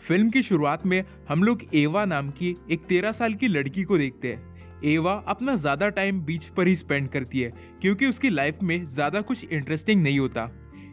Film की शुरुआत में हम लोग एवा नाम की एक 13 साल की लड़की को देखते हैं। एवा अपना ज्यादा टाइम बीच पर ही स्पेंड करती है क्योंकि उसकी लाइफ में ज्यादा कुछ इंटरेस्टिंग नहीं होता।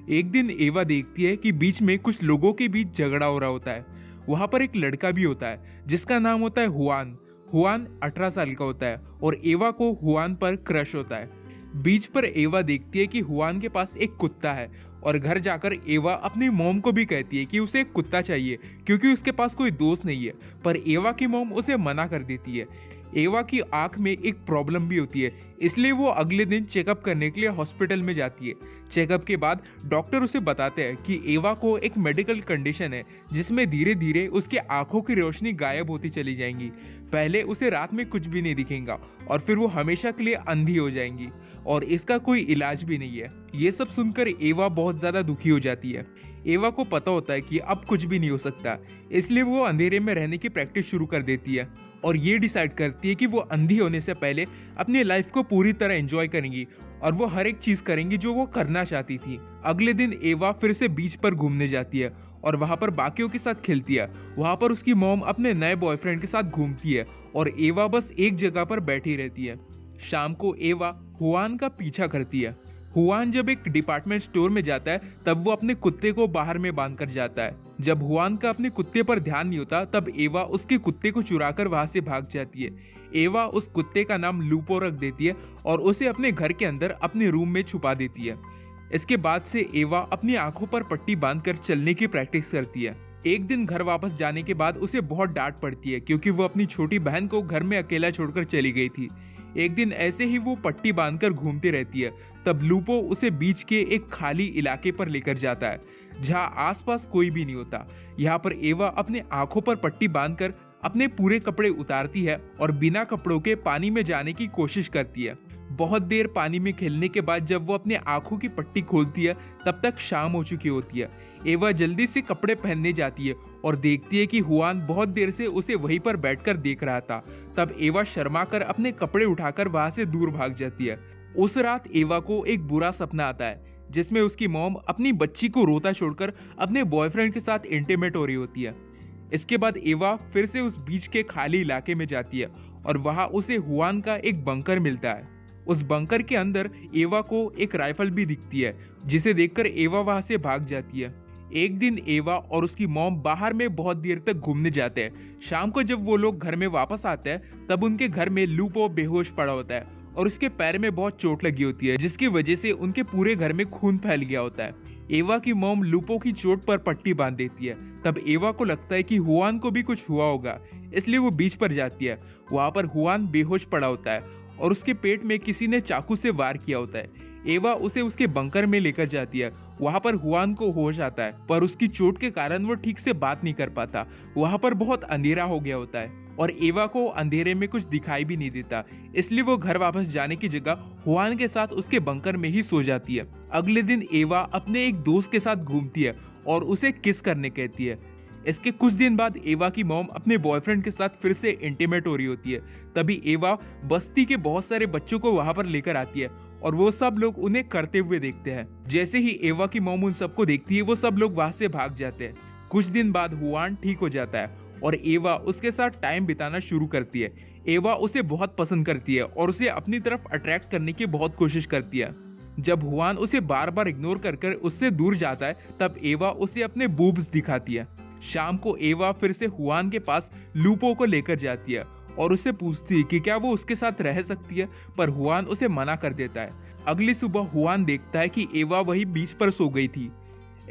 एक दिन एवा देखती है कि बीच में कुछ लोगों के बीच झगड़ा हो रहा होता है। वहां पर एक लड़का भी होता है जिसका नाम होता है हुआन। हुआन 18 साल का होता है और एवा को हुआन पर क्रश होता है। बीच पर एवा देखती है कि हुआन के पास एक कुत्ता है और घर जाकर एवा अपनी मॉम को भी कहती है कि उसे एक कुत्ता चाहिए क्योंकि उसके पास कोई दोस्त नहीं है। पर एवा की मॉम उसे मना कर देती है। एवा की आंख में एक प्रॉब्लम भी होती है, इसलिए वो अगले दिन चेकअप करने के लिए हॉस्पिटल में जाती है। चेकअप के बाद डॉक्टर उसे बताते हैं कि एवा को एक मेडिकल कंडीशन है जिसमें धीरे धीरे उसके आंखों की रोशनी गायब होती चली जाएंगी। पहले उसे रात में कुछ भी नहीं दिखेगा और फिर वो हमेशा के लिए अंधी हो जाएंगी और इसका कोई इलाज भी नहीं है। ये सब सुनकर एवा बहुत ज्यादा दुखी हो जाती है। एवा को पता होता है कि अब कुछ भी नहीं हो सकता, इसलिए वो अंधेरे में रहने की प्रैक्टिस शुरू कर देती है और ये डिसाइड करती है कि वो अंधी होने से पहले अपनी लाइफ को पूरी तरह एंजॉय करेंगी और वो हर एक चीज करेंगी जो वो करना चाहती थी। अगले दिन एवा फिर से बीच पर घूमने जाती है और वहां पर बाकियों के साथ खेलती है। वहां पर उसकी मॉम अपने नए बॉयफ्रेंड के साथ घूमती है और एवा बस एक जगह पर बैठी रहती है। शाम को एवा हुआन का पीछा करती है। हुआन जब एक डिपार्टमेंट स्टोर में जाता है तब वो अपने कुत्ते को बाहर में बांध कर जाता है। जब हुआन का अपने कुत्ते पर ध्यान नहीं होता तब एवा उसके कुत्ते को चुराकर वहां से भाग जाती है। एवा उस कुत्ते का नाम लूपो रख देती है और उसे अपने घर के अंदर अपने रूम में छुपा देती है। इसके बाद से एवा अपनी आंखों पर पट्टी बांधकर चलने की प्रैक्टिस करती है। एक दिन घर वापस जाने के बाद उसे बहुत डांट पड़ती है क्योंकि वो अपनी छोटी बहन को घर में अकेला छोड़कर चली गई थी। एक दिन ऐसे ही वो पट्टी बांधकर घूमती रहती है, तब लूपो उसे बीच के एक खाली इलाके पर लेकर जाता है जहां आसपास कोई भी नहीं होता। यहाँ पर एवा अपने आंखों पर पट्टी बांधकर अपने पूरे कपड़े उतारती है और बिना कपड़ों के पानी में जाने की कोशिश करती है। बहुत देर पानी में खेलने के बाद जब वो अपने आंखों की पट्टी खोलती है तब तक शाम हो चुकी होती है। एवा जल्दी से कपड़े पहनने जाती है और देखती है कि हुआन बहुत देर से उसे वहीं पर बैठकर देख रहा था। तब एवा शर्मा कर अपने कपड़े उठाकर वहां से दूर भाग जाती है। उस रात एवा को एक बुरा सपना आता है जिसमें उसकी मॉम अपनी बच्ची को रोता छोड़कर अपने बॉयफ्रेंड के साथ इंटीमेट हो रही होती है। इसके बाद एवा फिर से उस बीच के खाली इलाके में जाती है और वहां उसे हुआन का एक बंकर मिलता है। उस बंकर के अंदर एवा को एक राइफल भी दिखती है जिसे देखकर एवा वहां से भाग जाती है। एक दिन एवा और उसकी मॉम बाहर में बहुत देर तक घूमने जाते हैं। शाम को जब वो लोग घर में वापस आते हैं तब उनके घर में लूपो बेहोश पड़ा होता है और उसके पैर में बहुत चोट लगी होती है जिसकी वजह से उनके पूरे घर में खून फैल गया होता है। एवा की मॉम लूपो की चोट पर पट्टी बांध देती है। तब एवा को लगता है कि हुआन को भी कुछ हुआ होगा, इसलिए वो बीच पर जाती है। वहां पर हुआन बेहोश पड़ा होता है और उसके पेट में किसी ने चाकू से वार किया होता है। एवा उसे उसके बंकर में लेकर जाती है। वहां पर हुआन को होश आता है पर उसकी चोट के कारण वो ठीक से बात नहीं कर पाता। वहां पर बहुत अंधेरा हो गया होता है और एवा को अंधेरे में कुछ दिखाई भी नहीं देता, इसलिए वो घर वापस जाने की जगह हुआन के साथ उसके बंकर में ही सो जाती है। अगले दिन एवा अपने एक दोस्त के साथ घूमती है और उसे किस करने कहती है। इसके कुछ दिन बाद एवा की मॉम अपने बॉयफ्रेंड के साथ फिर से इंटीमेट हो रही होती है। तभी एवा बस्ती के बहुत सारे बच्चों को वहां पर लेकर आती है और वो सब लोग उन्हें करते हुए देखते हैं। जैसे ही एवा की मॉम उन सबको देखती है वो सब लोग वहां से भाग जाते हैं। कुछ दिन बाद हुआन ठीक हो जाता है और एवा उसके साथ टाइम बिताना शुरू करती है। एवा उसे बहुत पसंद करती है और उसे अपनी तरफ अट्रैक्ट करने की बहुत कोशिश करती है। जब हुआन उसे बार बार इग्नोर कर उससे दूर जाता है तब एवा उसे अपने बूब्स दिखाती है। शाम को एवा फिर से हुआन के पास लूपो को लेकर जाती है और उससे पूछती है कि क्या वो उसके साथ रह सकती है, पर हुआन उसे मना कर देता है। अगली सुबह हुआन देखता है कि एवा वही बीच पर सो गई थी।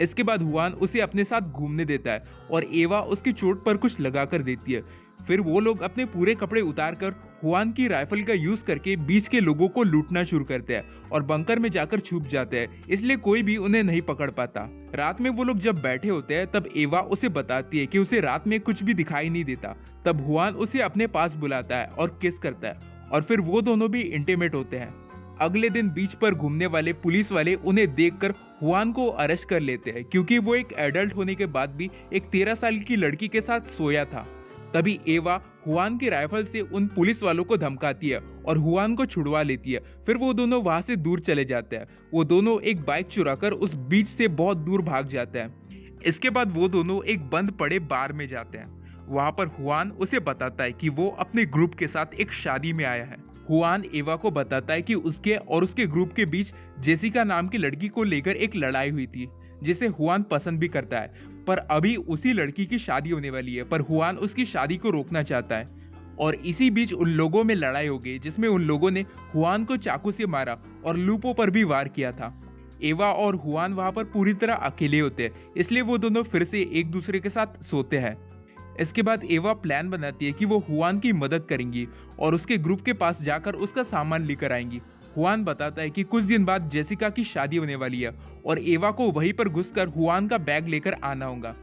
इसके बाद हुआन उसे अपने साथ घूमने देता है और एवा उसकी चोट पर कुछ लगा कर देती है। फिर वो लोग अपने पूरे कपड़े उतारकर हुआन की राइफल का यूज करके बीच के लोगों को लूटना शुरू करते हैं और बंकर में जाकर छुप जाते हैं, इसलिए कोई भी उन्हें नहीं पकड़ पाता। रात में वो लोग जब बैठे होते हैं तब एवा उसे बताती है कि उसे रात में कुछ भी दिखाई नहीं देता। तब हुआन उसे अपने पास बुलाता है और किस करता है और फिर वो दोनों भी इंटीमेट होते हैं। अगले दिन बीच पर घूमने वाले पुलिस वाले उन्हें देखकर हुआन को अरेस्ट कर लेते हैं क्योंकि वो एक एडल्ट होने के बाद भी एक 13 साल की लड़की के साथ सोया था। तभी एवा हुआन की राइफल से उन पुलिस वालों को धमकाती है और हुआन को छुड़वा लेती है। फिर वो दोनों वहां से दूर चले जाते हैं। वो दोनों एक बाइक चुराकर उस बीच से बहुत दूर भाग जाते हैं। इसके बाद वो दोनों एक बंद पड़े बार में जाते हैं। वहां पर हुआन उसे बताता है कि वो अपने ग्रुप के साथ एक शादी में आया है। हुआन एवा को बताता है कि उसके और उसके ग्रुप के बीच जेसिका नाम की लड़की को लेकर एक लड़ाई हुई थी, जिसे हुआन पसंद भी करता है। पर अभी उसी लड़की की शादी होने वाली है, पर हुआन उसकी शादी को रोकना चाहता है। और इसी बीच उन लोगों में लड़ाई हो गई, जिसमें उन लोगों ने हुआन को चाकू से मारा और लूपो पर भी वार किया था। एवा और हुआन वहां पर पूरी तरह अकेले होते हैं, इसलिए वो दोनों फिर से एक दूसरे के साथ सोते हैं। इसके बाद एवा प्लान बनाती है कि वो हुआन की मदद करेंगी और उसके ग्रुप के पास जाकर उसका सामान लेकर आएंगी। हुआन बताता है कि कुछ दिन बाद जेसिका की शादी होने वाली है और एवा को वहीं पर घुसकर हुआन का बैग लेकर आना होगा।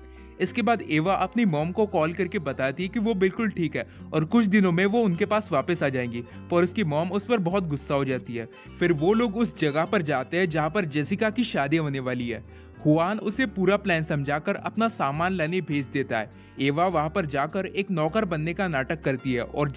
इसके बाद एवा अपनी मॉम को कॉल करके बताती है कि वो बिल्कुल ठीक है और कुछ दिनों में वो उनके पास वापस आ जाएंगी, पर उसकी मॉम उस पर बहुत गुस्सा हो जाती है। फिर वो लोग उस जगह पर जाते हैं जहाँ पर जेसिका की शादी होने वाली है। हुआन उसे पूरा प्लान समझाकर अपना सामान लाने भेज देता है। एवा वहां पर जाकर एक नौकर बनने का नाटक करती है और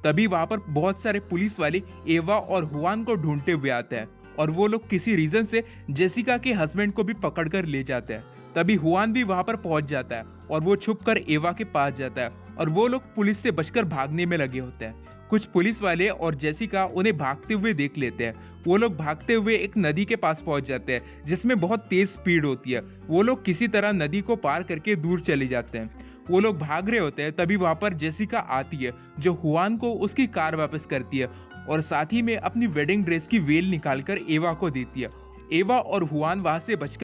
तभी वहां पर बहुत सारे पुलिस वाले एवा और हुआन को ढूंढते हुए आते हैं और वो लोग किसी रीजन से जेसिका के हस्बैंड को भी पकड़कर ले जाते हैं। तभी हुआन भी वहां पर पहुंच जाता है और वो छुपकर एवा के पास जाता है और वो लोग पुलिस से बचकर भागने में लगे होते हैं। कुछ पुलिस वाले और जेसिका उन्हें भागते हुए देख लेते हैं। वो लोग भागते हुए एक नदी के पास पहुंच जाते हैं, जिसमें बहुत तेज स्पीड होती है। वो लोग किसी तरह नदी को पार करके दूर चले जाते हैं। वो लोग भाग रहे होते हैं, तभी वहां पर जेसिका आती है, जो हुआन को उसकी कार वापस करती है और साथ ही में अपनी वेडिंग ड्रेस की वेल निकालकर एवा को देती है। एवा और हुआन वहां से बचकर